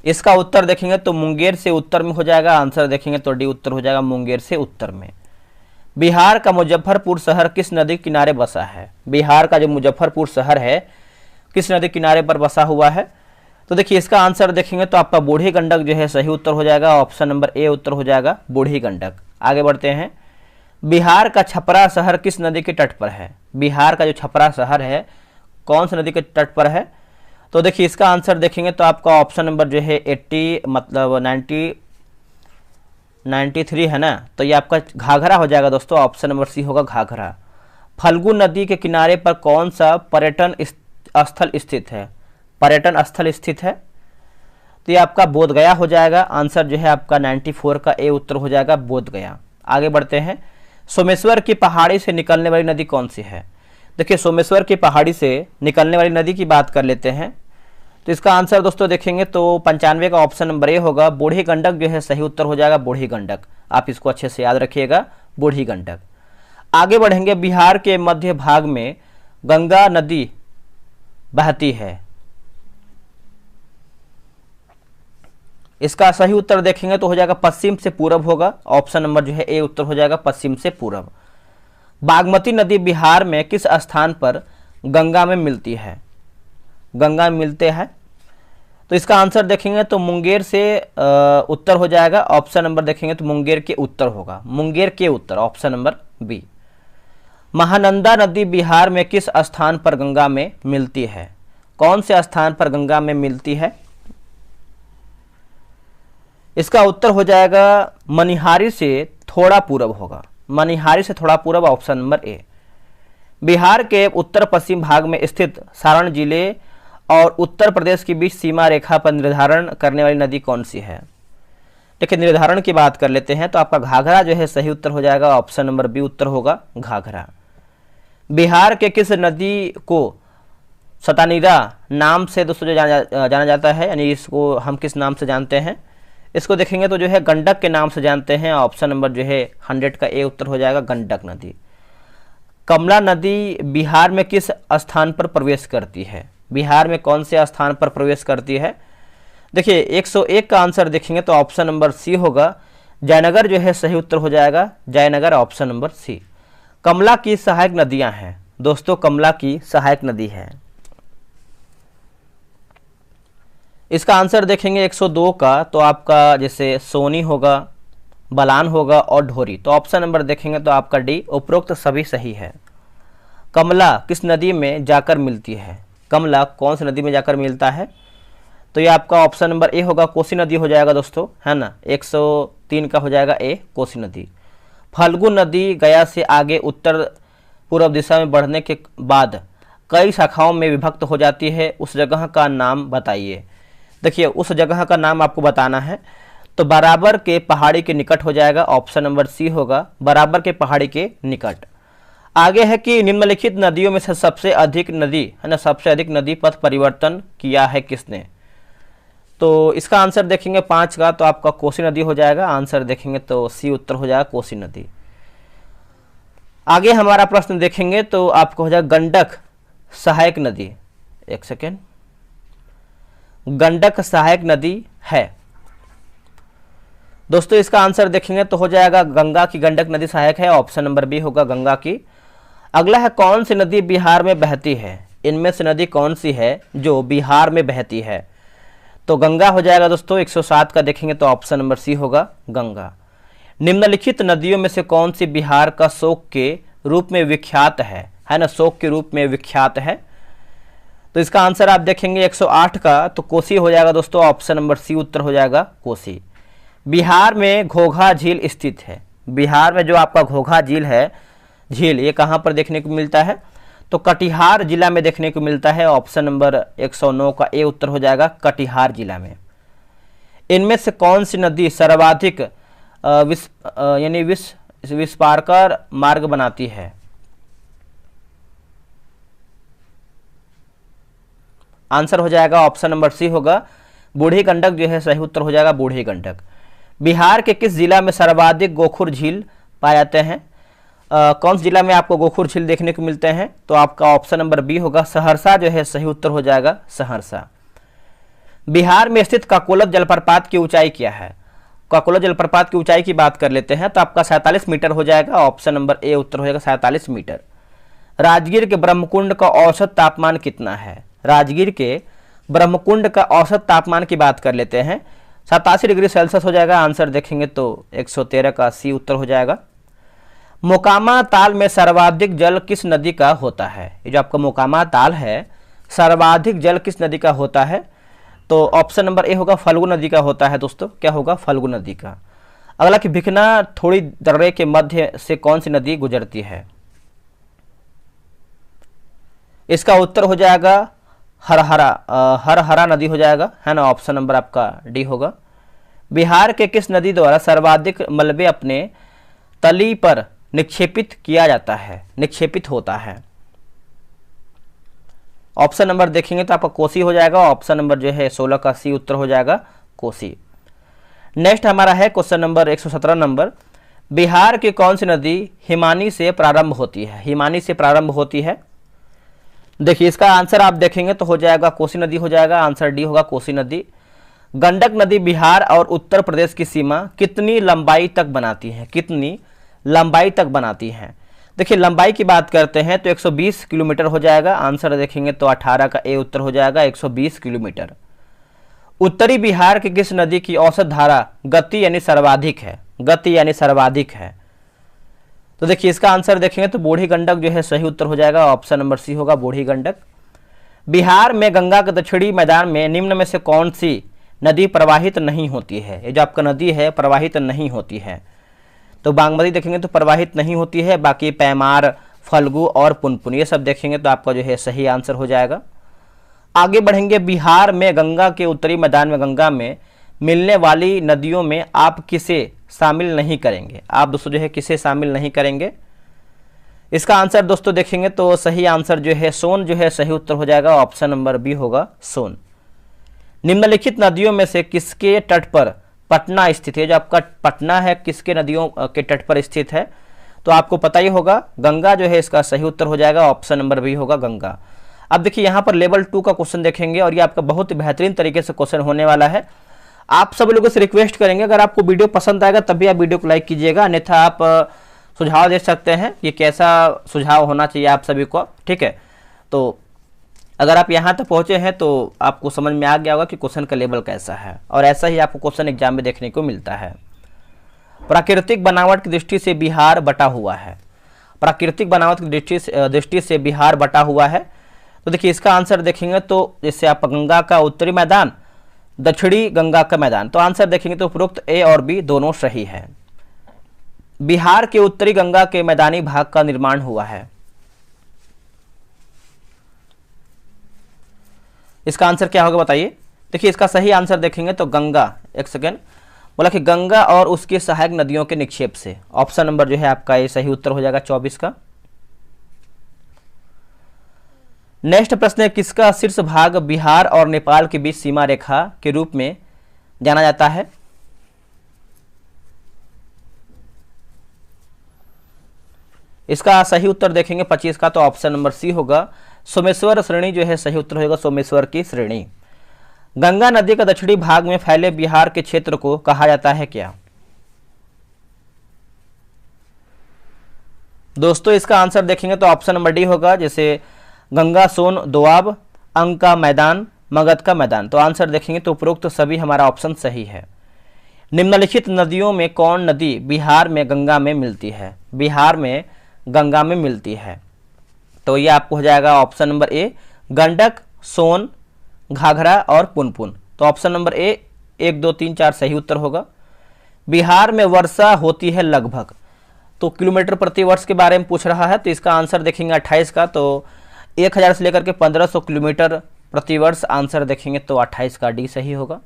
इसका उत्तर देखेंगे तो मुंगेर से उत्तर में हो जाएगा। आंसर देखेंगे तो डी उत्तर हो जाएगा मुंगेर से उत्तर में। बिहार का मुजफ्फरपुर शहर किस नदी किनारे बसा है, बिहार का जो मुजफ्फरपुर शहर है किस नदी किनारे पर बसा हुआ है, तो देखिए इसका आंसर देखेंगे तो आपका बूढ़ी गंडक जो है सही उत्तर हो जाएगा। ऑप्शन नंबर ए उत्तर हो जाएगा बूढ़ी गंडक। आगे बढ़ते हैं। बिहार का छपरा शहर किस नदी के तट पर है, बिहार का जो छपरा शहर है कौन सी नदी के तट पर है, तो देखिए इसका आंसर देखेंगे तो आपका ऑप्शन नंबर जो है 80 मतलब 93 है ना, तो ये आपका घाघरा हो जाएगा दोस्तों। ऑप्शन नंबर सी होगा घाघरा। फल्गु नदी के किनारे पर कौन सा पर्यटन स्थल स्थित है, पर्यटन स्थल स्थित है? तो ये आपका बोध गया हो जाएगा। आंसर जो है आपका 94 का ए उत्तर हो जाएगा, बोध गया। आगे बढ़ते हैं। सोमेश्वर की पहाड़ी से निकलने वाली नदी कौन सी है? देखिए, सोमेश्वर की पहाड़ी से निकलने वाली नदी की बात कर लेते हैं। तो इसका आंसर दोस्तों देखेंगे तो 95 का ऑप्शन नंबर ए होगा, बूढ़ी गंडक जो है सही उत्तर हो जाएगा, बूढ़ी गंडक। आप इसको अच्छे से याद रखिएगा, बूढ़ी गंडक। आगे बढ़ेंगे। बिहार के मध्य भाग में गंगा नदी बहती है, इसका सही उत्तर देखेंगे तो हो जाएगा पश्चिम से पूरब होगा। ऑप्शन नंबर जो है ए उत्तर हो जाएगा, पश्चिम से पूरब। बागमती नदी बिहार में किस स्थान पर गंगा में मिलती है? गंगा में मिलते हैं, तो इसका आंसर देखेंगे तो मुंगेर से उत्तर हो जाएगा। ऑप्शन नंबर देखेंगे तो मुंगेर के उत्तर होगा, मुंगेर के उत्तर, ऑप्शन नंबर बी। महानंदा नदी बिहार में किस स्थान पर गंगा में मिलती है? कौन से स्थान पर गंगा में मिलती है? इसका उत्तर हो जाएगा मनिहारी से थोड़ा पूरब होगा, मनिहारी से थोड़ा पूरब, ऑप्शन नंबर ए। बिहार के उत्तर पश्चिम भाग में स्थित सारण जिले और उत्तर प्रदेश के बीच सीमा रेखा पर निर्धारण करने वाली नदी कौन सी है? देखिए, निर्धारण की बात कर लेते हैं तो आपका घाघरा जो है सही उत्तर हो जाएगा, ऑप्शन नंबर बी उत्तर होगा, घाघरा। बिहार के किस नदी को सतानीरा नाम से दोस्तों जो जाना जाता है, यानी इसको हम किस नाम से जानते हैं? इसको देखेंगे तो जो है गंडक के नाम से जानते हैं। ऑप्शन नंबर जो है 100 का ए उत्तर हो जाएगा, गंडक नदी। कमला नदी बिहार में किस स्थान पर प्रवेश करती है? बिहार में कौन से स्थान पर प्रवेश करती है? देखिए, 101 का आंसर देखेंगे तो ऑप्शन नंबर सी होगा, जयनगर जो है सही उत्तर हो जाएगा, जयनगर, ऑप्शन नंबर सी। कमला की सहायक नदियां हैं दोस्तों, कमला की सहायक नदी है। इसका आंसर देखेंगे 102 का तो आपका जैसे सोनी होगा, बलान होगा और ढोरी। तो ऑप्शन नंबर देखेंगे तो आपका डी, उपरोक्त सभी सही है। कमला किस नदी में जाकर मिलती है? कमला कौन सी नदी में जाकर मिलता है? तो ये आपका ऑप्शन नंबर ए होगा, कोसी नदी हो जाएगा दोस्तों, है ना। 103 का हो जाएगा ए, कोसी नदी। फल्गु नदी गया से आगे उत्तर पूर्व दिशा में बढ़ने के बाद कई शाखाओं में विभक्त हो जाती है, उस जगह का नाम बताइए। देखिए, उस जगह का नाम आपको बताना है, तो बराबर के पहाड़ी के निकट हो जाएगा, ऑप्शन नंबर सी होगा, बराबर के पहाड़ी के निकट। आगे है कि निम्नलिखित नदियों में से सबसे अधिक नदी, है ना, सबसे अधिक नदी पथ परिवर्तन किया है किसने? तो इसका आंसर देखेंगे 5 का तो आपका कोसी नदी हो जाएगा। आंसर देखेंगे तो सी उत्तर हो जाएगा, कोसी नदी। आगे हमारा प्रश्न देखेंगे तो आपको हो जाएगा गंडक सहायक नदी। एक सेकेंड, गंडक सहायक नदी है दोस्तों। इसका आंसर देखेंगे तो हो जाएगा गंगा की गंडक नदी सहायक है, ऑप्शन नंबर बी होगा, गंगा की। अगला है कौन सी नदी बिहार में बहती है? इनमें से नदी कौन सी है जो बिहार में बहती है? तो गंगा हो जाएगा दोस्तों। 107 का देखेंगे तो ऑप्शन नंबर सी होगा, गंगा। निम्नलिखित नदियों में से कौन सी बिहार का शोक के रूप में विख्यात है ना, शोक के रूप में विख्यात है? तो इसका आंसर आप देखेंगे 108 का तो कोसी हो जाएगा दोस्तों, ऑप्शन नंबर सी उत्तर हो जाएगा, कोसी। बिहार में घोघा झील स्थित है। बिहार में जो आपका घोघा झील है, झील ये कहाँ पर देखने को मिलता है? तो कटिहार जिला में देखने को मिलता है, ऑप्शन नंबर 109 का ए उत्तर हो जाएगा, कटिहार जिला में। इनमें से कौन सी नदी सर्वाधिक विस्पारकर मार्ग बनाती है? आंसर हो जाएगा ऑप्शन नंबर सी होगा, बूढ़ी गंडक जो है सही उत्तर हो जाएगा, बूढ़ी गंडक। बिहार के किस जिला में सर्वाधिक गोखुर झील पाए जाते हैं? कौन से जिला में आपको गोखुर झील देखने को मिलते हैं? तो आपका ऑप्शन नंबर बी होगा, सहरसा जो है सही उत्तर हो जाएगा, सहरसा। बिहार में स्थित काकोलत जलप्रपात की ऊंचाई क्या है? काकोलत जलप्रपात की ऊंचाई की बात कर लेते हैं तो आपका 47 मीटर हो जाएगा, ऑप्शन नंबर ए उत्तर हो जाएगा, 47 मीटर। राजगीर के ब्रह्मकुंड का औसत तापमान कितना है? राजगीर के ब्रह्मकुंड का औसत तापमान की बात कर लेते हैं, 87 डिग्री सेल्सियस हो जाएगा। आंसर देखेंगे तो 113 का सी उत्तर हो जाएगा। मोकामा ताल में सर्वाधिक जल किस नदी का होता है? ये जो आपका मोकामा ताल है, सर्वाधिक जल किस नदी का होता है? तो ऑप्शन नंबर ए होगा, फल्गु नदी का होता है दोस्तों। क्या होगा? फल्गु नदी का। अगला कि भिखना थोड़ी दर्रे के मध्य से कौन सी नदी गुजरती है? इसका उत्तर हो जाएगा हर हरा नदी हो जाएगा, है ना, ऑप्शन नंबर आपका डी होगा। बिहार के किस नदी द्वारा सर्वाधिक मलबे अपने तली पर निक्षेपित किया जाता है, निक्षेपित होता है? ऑप्शन नंबर देखेंगे तो आपका कोसी हो जाएगा, ऑप्शन नंबर जो है 16 का सी उत्तर हो जाएगा कोसी। नेक्स्ट हमारा है क्वेश्चन नंबर 117 नंबर, बिहार की कौन सी नदी हिमानी से प्रारंभ होती है? हिमानी से प्रारंभ होती है। देखिए इसका आंसर आप देखेंगे तो हो जाएगा कोसी नदी हो जाएगा, आंसर डी होगा कोसी नदी। गंडक नदी बिहार और उत्तर प्रदेश की सीमा कितनी लंबाई तक बनाती है? कितनी लंबाई तक बनाती है? देखिए लंबाई की बात करते हैं तो 120 किलोमीटर हो जाएगा, आंसर देखेंगे तो 18 का ए उत्तर हो जाएगा 120 किलोमीटर। उत्तरी बिहार की किस नदी की औसत धारा गति यानी सर्वाधिक है? गति यानी सर्वाधिक है। तो देखिए इसका आंसर देखेंगे तो बूढ़ी गंडक जो है सही उत्तर हो जाएगा, ऑप्शन नंबर सी होगा बूढ़ी गंडक। बिहार में गंगा के दक्षिणी मैदान में निम्न में से कौन सी नदी प्रवाहित नहीं होती है? ये जो आपका नदी है प्रवाहित नहीं होती है, तो बागमती देखेंगे तो प्रवाहित नहीं होती है, बाकी पैमार, फल्गु और पुनपुन ये सब देखेंगे तो आपका जो है सही आंसर हो जाएगा। आगे बढ़ेंगे, बिहार में गंगा के उत्तरी मैदान में गंगा में मिलने वाली नदियों में आप किसे शामिल नहीं करेंगे? आप दोस्तों जो है किसे शामिल नहीं करेंगे? इसका आंसर दोस्तों देखेंगे तो सही आंसर जो है सोन जो है सही उत्तर हो जाएगा, ऑप्शन नंबर बी होगा सोन। निम्नलिखित नदियों में से किसके तट पर पटना स्थित है? जो आपका पटना है किसके नदियों के तट पर स्थित है? तो आपको पता ही होगा गंगा जो है इसका सही उत्तर हो जाएगा, ऑप्शन नंबर बी होगा गंगा। अब देखिए यहाँ पर लेवल 2 का क्वेश्चन देखेंगे और ये आपका बहुत ही बेहतरीन तरीके से क्वेश्चन होने वाला है। आप सब लोगों से रिक्वेस्ट करेंगे अगर आपको वीडियो पसंद आएगा तभी आप वीडियो को लाइक कीजिएगा, अन्यथा आप सुझाव दे सकते हैं कि कैसा सुझाव होना चाहिए आप सभी को, ठीक है। तो अगर आप यहाँ तक पहुँचे हैं तो आपको समझ में आ गया होगा कि क्वेश्चन का लेवल कैसा है, और ऐसा ही आपको क्वेश्चन एग्जाम में देखने को मिलता है। प्राकृतिक बनावट की दृष्टि से बिहार बटा हुआ है। प्राकृतिक बनावट की दृष्टि से बिहार बटा हुआ है। तो देखिए इसका आंसर देखेंगे तो जैसे आप गंगा का उत्तरी मैदान, दक्षिणी गंगा का मैदान, तो आंसर देखेंगे तो उपरोक्त ए और बी दोनों सही है। बिहार के उत्तरी गंगा के मैदानी भाग का निर्माण हुआ है। इसका आंसर क्या होगा बताइए? देखिए इसका सही आंसर देखेंगे तो गंगा, एक सेकेंड, बोला कि गंगा और उसकी सहायक नदियों के निक्षेप से, ऑप्शन नंबर जो है आपका ये सही उत्तर हो जाएगा 24 का। नेक्स्ट प्रश्न है, किसका शीर्ष भाग बिहार और नेपाल के बीच सीमा रेखा के रूप में जाना जाता है? इसका सही उत्तर देखेंगे 25 का, तो ऑप्शन नंबर सी होगा सोमेश्वर श्रेणी जो है सही उत्तर होगा सोमेश्वर की श्रेणी। गंगा नदी का दक्षिणी भाग में फैले बिहार के क्षेत्र को कहा जाता है क्या? दोस्तों इसका आंसर देखेंगे तो ऑप्शन नंबर डी होगा, जैसे गंगा सोन दोआब, अंग का मैदान, मगध का मैदान, तो आंसर देखेंगे तो उपरोक्त सभी हमारा ऑप्शन सही है। निम्नलिखित नदियों में कौन नदी बिहार में गंगा में मिलती है? बिहार में गंगा में मिलती है, तो ये आपको हो जाएगा ऑप्शन नंबर ए गंडक, सोन, घाघरा और पुनपुन, तो ऑप्शन नंबर ए 1 2 3 4 सही उत्तर होगा। बिहार में वर्षा होती है लगभग, तो किलोमीटर प्रति वर्ष के बारे में पूछ रहा है, तो इसका आंसर देखेंगे 28 का, तो 1000 से लेकर के 1500 किलोमीटर प्रति वर्ष, आंसर देखेंगे तो 28 का डी सही होगा।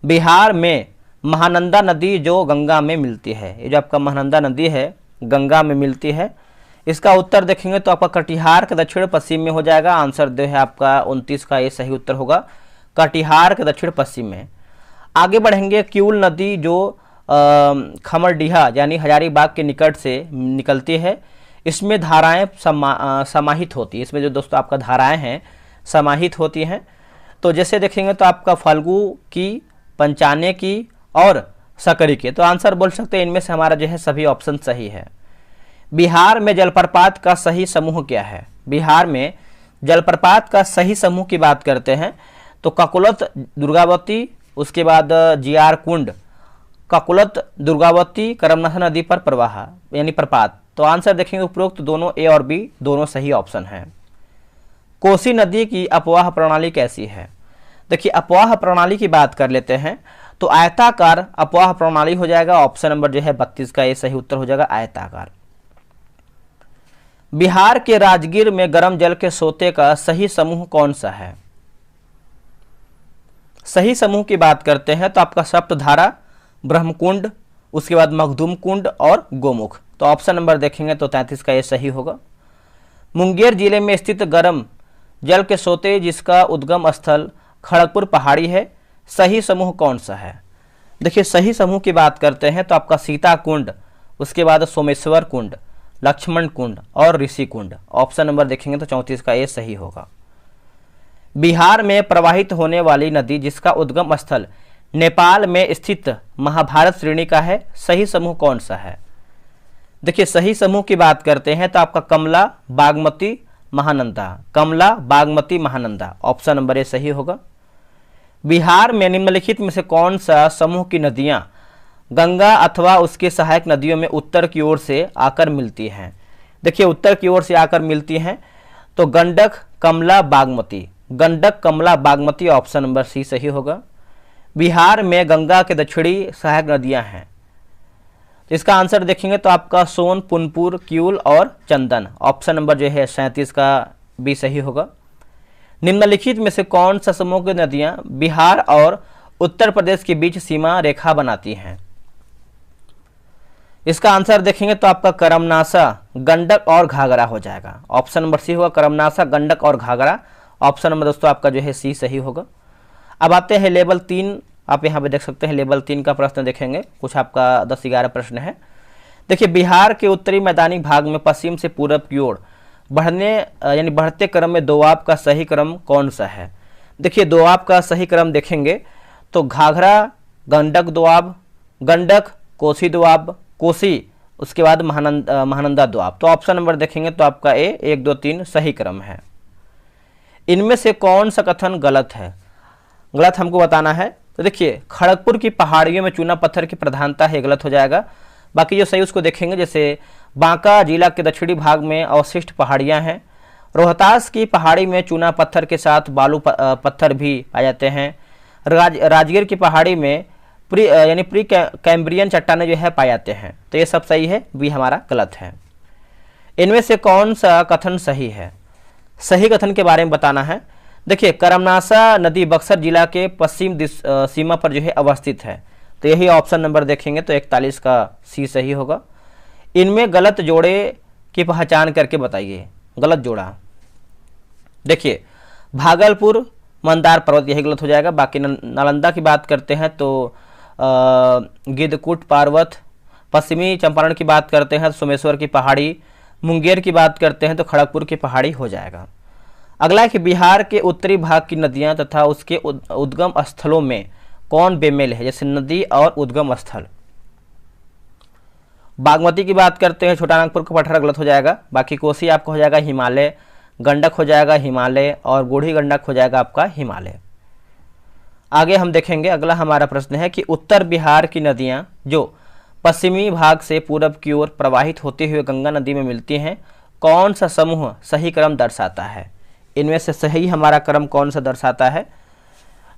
बिहार में महानंदा नदी जो गंगा में मिलती है, ये जो आपका महानंदा नदी है गंगा में मिलती है, इसका उत्तर देखेंगे तो आपका कटिहार के दक्षिण पश्चिम में हो जाएगा, आंसर जो है आपका 29 का ये सही उत्तर होगा, कटिहार के दक्षिण पश्चिम में। आगे बढ़ेंगे, क्यूल नदी जो खमरडीहा यानी हजारीबाग के निकट से निकलती है, इसमें धाराएं समाहित होती है, इसमें जो दोस्तों आपका धाराएं हैं समाहित होती हैं, तो जैसे देखेंगे तो आपका फल्गु की, पंचाने की और सकरी की, तो आंसर बोल सकते हैं इनमें से हमारा जो है सभी ऑप्शन सही है। बिहार में जलप्रपात का सही समूह क्या है? बिहार में जलप्रपात का सही समूह की बात करते हैं तो ककुलत, दुर्गावती, उसके बाद जियार कुंड, ककुलत, दुर्गावती, करमनाथा नदी पर प्रवाह यानी प्रपात, तो आंसर देखेंगे उपरोक्त दोनों ए और बी दोनों सही ऑप्शन है। कोसी नदी की अपवाह प्रणाली कैसी है? देखिए अपवाह प्रणाली की बात कर लेते हैं तो आयताकार अपवाह प्रणाली हो जाएगा, ऑप्शन नंबर जो है 32 का ये सही उत्तर हो जाएगा आयताकार। बिहार के राजगीर में गर्म जल के सोते का सही समूह कौन सा है? सही समूह की बात करते हैं तो आपका सप्तधारा, ब्रह्मकुंड, उसके बाद मखदूम कुंड और गोमुख। तो ऑप्शन नंबर देखेंगे तो 33 का ये सही होगा। मुंगेर जिले में स्थित गर्म जल के सोते जिसका उद्गम स्थल खड़गपुर पहाड़ी है, सही समूह कौन सा है? देखिए सही समूह की बात करते हैं तो आपका सीता कुंड, उसके बाद सोमेश्वर कुंड, लक्ष्मण कुंड और ऋषि कुंड। ऑप्शन नंबर देखेंगे तो 34 का ये सही होगा। बिहार में प्रवाहित होने वाली नदी जिसका उद्गम स्थल नेपाल में स्थित महाभारत श्रेणी का है, सही समूह कौन सा है? देखिए सही समूह की बात करते हैं तो आपका Kamla, Bagmati, Mahananda, Kamla, Bagmati, Mahananda. Option number A सही होगा। बिहार में निम्नलिखित में से कौन सा समूह की नदियां गंगा अथवा उसके सहायक नदियों में उत्तर की ओर से आकर मिलती हैं? देखिए उत्तर की ओर से आकर मिलती हैं तो गंडक, कमला, बागमती, गंडक, कमला, बागमती। ऑप्शन नंबर सी सही होगा। बिहार में गंगा के दक्षिणी सहायक नदियां हैं, इसका आंसर देखेंगे तो आपका सोन, पुनपुर, क्यूल और चंदन। ऑप्शन नंबर जो है 37 का भी सही होगा। निम्नलिखित में से कौन सा समूह की नदियां बिहार और उत्तर प्रदेश के बीच सीमा रेखा बनाती हैं? इसका आंसर देखेंगे तो आपका करमनासा, गंडक और घाघरा हो जाएगा। ऑप्शन नंबर सी होगा, करमनासा, गंडक और घाघरा। ऑप्शन नंबर दोस्तों आपका जो है सी सही होगा। अब आते हैं लेवल 3, आप यहाँ पे देख सकते हैं लेवल 3 का प्रश्न देखेंगे। कुछ आपका 10-11 प्रश्न है। देखिए बिहार के उत्तरी मैदानी भाग में पश्चिम से पूरब की ओर बढ़ते क्रम में दोआब का सही क्रम कौन सा है? देखिए दोआब का सही क्रम देखेंगे तो घाघरा, गंडक दोआब, गंडक, कोसी दोआब, कोसी, उसके बाद महानंदा दोआब। तो ऑप्शन नंबर देखेंगे तो आपका ए 1, 2, 3 सही क्रम है। इनमें से कौन सा कथन गलत है? गलत हमको बताना है। तो देखिए खड़गपुर की पहाड़ियों में चूना पत्थर की प्रधानता है, गलत हो जाएगा। बाकी जो सही उसको देखेंगे, जैसे बांका जिला के दक्षिणी भाग में अवशिष्ट पहाड़ियां हैं, रोहतास की पहाड़ी में चूना पत्थर के साथ बालू पत्थर भी पाए जाते हैं, राजगीर की पहाड़ी में प्री कैम्ब्रियन चट्टानें जो है पाए जाते हैं। तो ये सब सही है, भी हमारा गलत है। इनमें से कौन सा कथन सही है? सही कथन के बारे में बताना है। देखिए करमनासा नदी बक्सर जिला के पश्चिम सीमा पर जो है अवस्थित है, तो यही ऑप्शन नंबर देखेंगे तो 41 का सी सही होगा। इनमें गलत जोड़े की पहचान करके बताइए। गलत जोड़ा देखिए भागलपुर मंदार पर्वत, यही गलत हो जाएगा। बाकी नालंदा की बात करते हैं तो गिद्धकूट पर्वत, पश्चिमी चंपारण की बात करते हैं तो सोमेश्वर की पहाड़ी, मुंगेर की बात करते हैं तो खड़गपुर की पहाड़ी हो जाएगा। अगला है कि बिहार के उत्तरी भाग की नदियां तथा उसके उद्गम स्थलों में कौन बेमेल है? जैसे नदी और उद्गम स्थल। बागमती की बात करते हैं, छोटा नागपुर का पठार, गलत हो जाएगा। बाकी कोसी आपका हो जाएगा हिमालय, गंडक हो जाएगा हिमालय और बूढ़ी गंडक हो जाएगा आपका हिमालय। आगे हम देखेंगे, अगला हमारा प्रश्न है कि उत्तर बिहार की नदियां जो पश्चिमी भाग से पूरब की ओर प्रवाहित होते हुए गंगा नदी में मिलती हैं, कौन सा समूह सही क्रम दर्शाता है? इनमें से सही हमारा क्रम कौन सा दर्शाता है?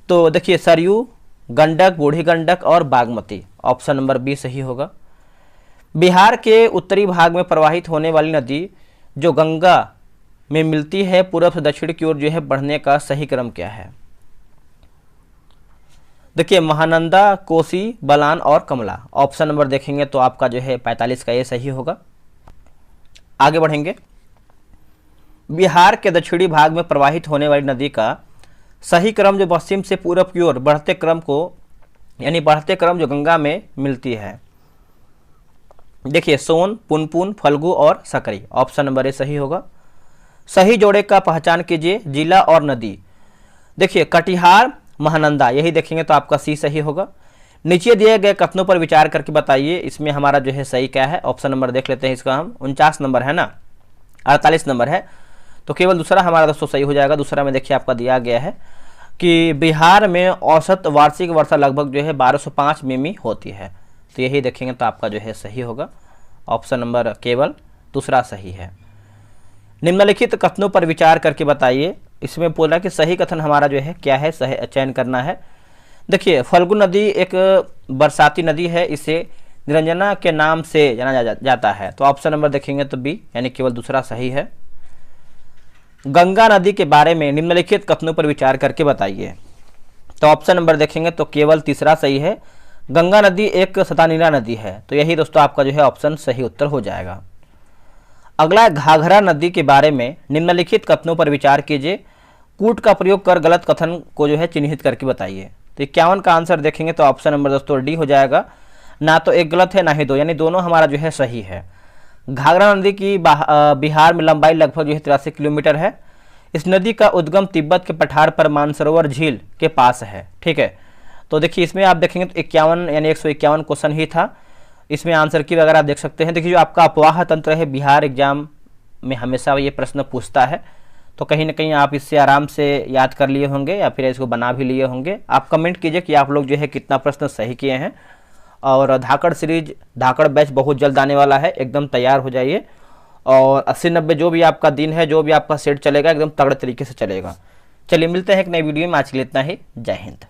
तो देखिए सरयू, गंडक, बूढ़ी गंडक और बागमती। ऑप्शन नंबर बी सही होगा। बिहार के उत्तरी भाग में प्रवाहित होने वाली नदी जो गंगा में मिलती है पूर्व से दक्षिण की ओर जो है बढ़ने का सही क्रम क्या है? देखिए महानंदा, कोसी, बलान और कमला। ऑप्शन नंबर देखेंगे तो आपका जो है 45 का ये सही होगा। आगे बढ़ेंगे। बिहार के दक्षिणी भाग में प्रवाहित होने वाली नदी का सही क्रम जो पश्चिम से पूरब की ओर बढ़ते क्रम जो गंगा में मिलती है, देखिए सोन, पुनपुन, फल्गु और सकरी। ऑप्शन नंबर ए सही होगा। सही जोड़े का पहचान कीजिए, जिला और नदी। देखिए कटिहार, महानंदा, यही देखेंगे तो आपका सी सही होगा। नीचे दिए गए कथनों पर विचार करके बताइए, इसमें हमारा जो है सही क्या है? ऑप्शन नंबर देख लेते हैं इसका हम। 49 नंबर है ना, 48 नंबर है, तो केवल दूसरा हमारा दोस्तों सही हो जाएगा। दूसरा में देखिए आपका दिया गया है कि बिहार में औसत वार्षिक वर्षा लगभग जो है 1205 मिमी होती है, तो यही देखेंगे तो आपका जो है सही होगा। ऑप्शन नंबर केवल दूसरा सही है। निम्नलिखित कथनों पर विचार करके बताइए, इसमें बोला कि सही कथन हमारा जो है क्या है, सही चयन करना है। देखिए फल्गु नदी एक बरसाती नदी है, इसे निरंजना के नाम से जाना जाता है। तो ऑप्शन नंबर देखेंगे तो बी, यानी केवल दूसरा सही है। गंगा नदी के बारे में निम्नलिखित कथनों पर विचार करके बताइए। तो ऑप्शन नंबर देखेंगे तो केवल तीसरा सही है, गंगा नदी एक सतानीला नदी है। तो यही दोस्तों आपका जो है ऑप्शन सही उत्तर हो जाएगा। अगला, घाघरा नदी के बारे में निम्नलिखित कथनों पर विचार कीजिए, कूट का प्रयोग कर गलत कथन को जो है चिन्हित करके बताइए। तो 51 का आंसर देखेंगे तो ऑप्शन नंबर दोस्तों डी हो जाएगा। ना तो एक गलत है ना ही दो, यानी दोनों हमारा जो है सही है। घाघरा नदी की बिहार में लंबाई लगभग जो है 83 किलोमीटर है। इस नदी का उद्गम तिब्बत के पठार पर मानसरोवर झील के पास है। ठीक है, तो देखिए इसमें आप देखेंगे तो 51 यानी 151 क्वेश्चन ही था। इसमें आंसर की वगैरह आप देख सकते हैं। देखिए जो आपका अपवाह तंत्र है, बिहार एग्जाम में हमेशा ये प्रश्न पूछता है, तो कहीं ना कहीं आप इससे आराम से याद कर लिए होंगे या फिर इसको बना भी लिए होंगे। आप कमेंट कीजिए कि आप लोग जो है कितना प्रश्न सही किए हैं। और धाकड़ सीरीज, धाकड़ बैच बहुत जल्द आने वाला है, एकदम तैयार हो जाइए। और 80-90 जो भी आपका दिन है, जो भी आपका सेट चलेगा, एकदम तगड़े तरीके से चलेगा। चलिए मिलते हैं एक नई वीडियो में, आज के लिए इतना ही। जय हिंद।